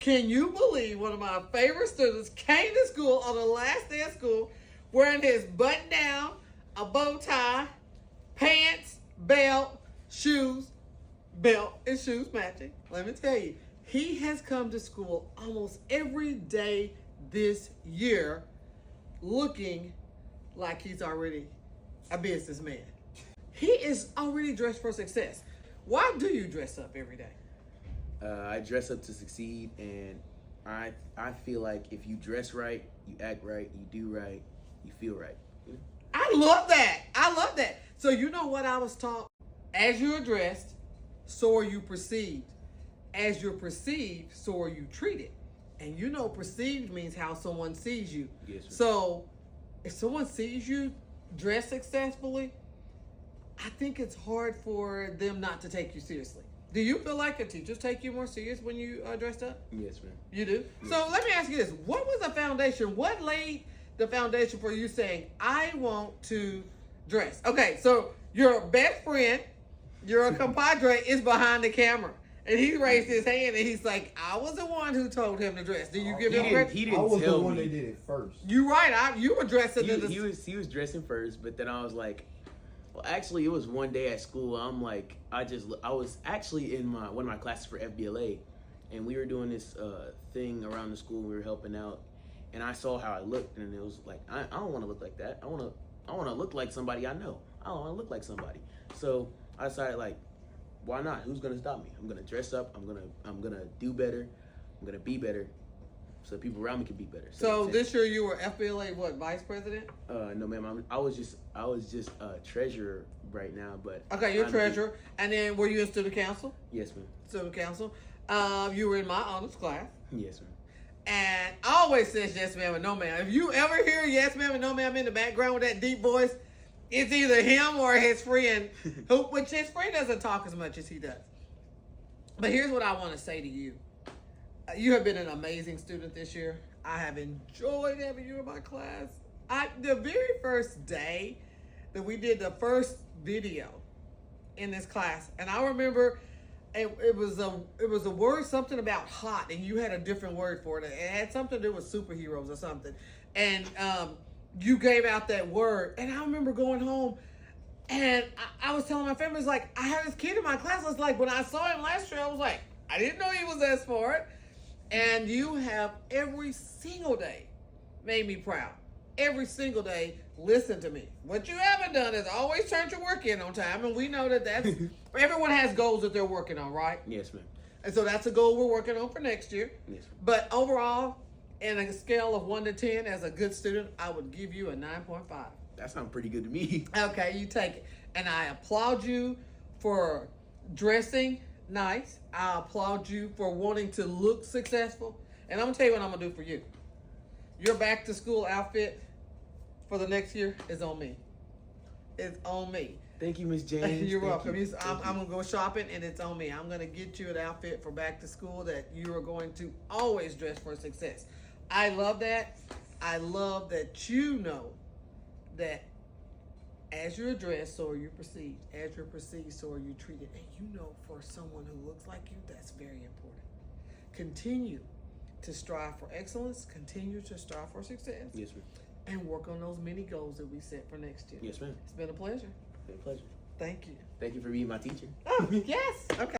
Can you believe one of my favorite students came to school on the last day of school wearing his button down, a bow tie, pants, belt, and shoes matching. Let me tell you, he has come to school almost every day this year looking like he's already a businessman. He is already dressed for success. Why do you dress up every day? I dress up to succeed, and I feel like if you dress right, you act right, you do right, you feel right. I love that. I love that. So you know what I was taught? As you're dressed, so are you perceived. As you're perceived, so are you treated. And you know perceived means how someone sees you. Yes, sir. So if someone sees you dressed successfully, I think it's hard for them not to take you seriously. Do you feel like the teachers take you more serious when you are dressed up? Yes, ma'am. You do? Yes. So let me ask you this. What was the foundation? What laid the foundation for you saying, I want to dress? Okay, so your best friend, your compadre, is behind the camera. And he raised his hand and he's like, I was the one who told him to dress. Do you give him credit? He I didn't was tell the one me. that did it first. You right. You were dressing in the... He was dressing first, but then I was like, well, actually, it was one day at school. I'm like, I was actually in one of my classes for FBLA, and we were doing this thing around the school. We were helping out, and I saw how I looked, and it was like, I don't want to look like that. I want to look like somebody I know. I don't want to look like somebody. So I decided, like, why not? Who's gonna stop me? I'm gonna dress up. I'm gonna do better. I'm gonna be better, so people around me can be better. So this year you were FBLA what, vice president? No, ma'am. I was just treasurer right now, but Okay, you're treasurer. And then were you in student council? Yes, ma'am. Student council. You were in my honors class. Yes, ma'am. And I always says yes ma'am and no ma'am. If you ever hear yes ma'am and no ma'am in the background with that deep voice, it's either him or his friend, which his friend doesn't talk as much as he does. But here's what I want to say to you. You have been an amazing student this year. I have enjoyed having you in my class. The very first day that we did the first video in this class, and I remember it was a word, something about hot, and you had a different word for it. It had something to do with superheroes or something. And you gave out that word, and I remember going home and I was telling my family, it's like, I had this kid in my class. I was like, when I saw him last year, I was like, I didn't know he was that smart. And you have every single day made me proud. Every single day, listen to me. What you haven't done is always turned your work in on time, and we know that's everyone has goals that they're working on, right? Yes, ma'am. And so that's a goal we're working on for next year. Yes, ma'am. But overall, in a scale of 1 to 10, as a good student, I would give you a 9.5. That sounds pretty good to me. Okay, you take it. And I applaud you for dressing nice. I applaud you for wanting to look successful. And I'm going to tell you what I'm going to do for you. Your back to school outfit for the next year is on me. It's on me. Thank you, Miss James. You're Thank welcome. you. I'm going to go shopping, and it's on me. I'm going to get you an outfit for back to school that you are going to always dress for success. I love that. I love that you know that as you're dressed, so are you perceived. As you're perceived, so are you treated. And you know, for someone who looks like you, that's very important. Continue to strive for excellence. Continue to strive for success. Yes, ma'am. And work on those many goals that we set for next year. Yes, ma'am. It's been a pleasure. It's been a pleasure. Thank you. Thank you for being my teacher. Oh, yes. Okay.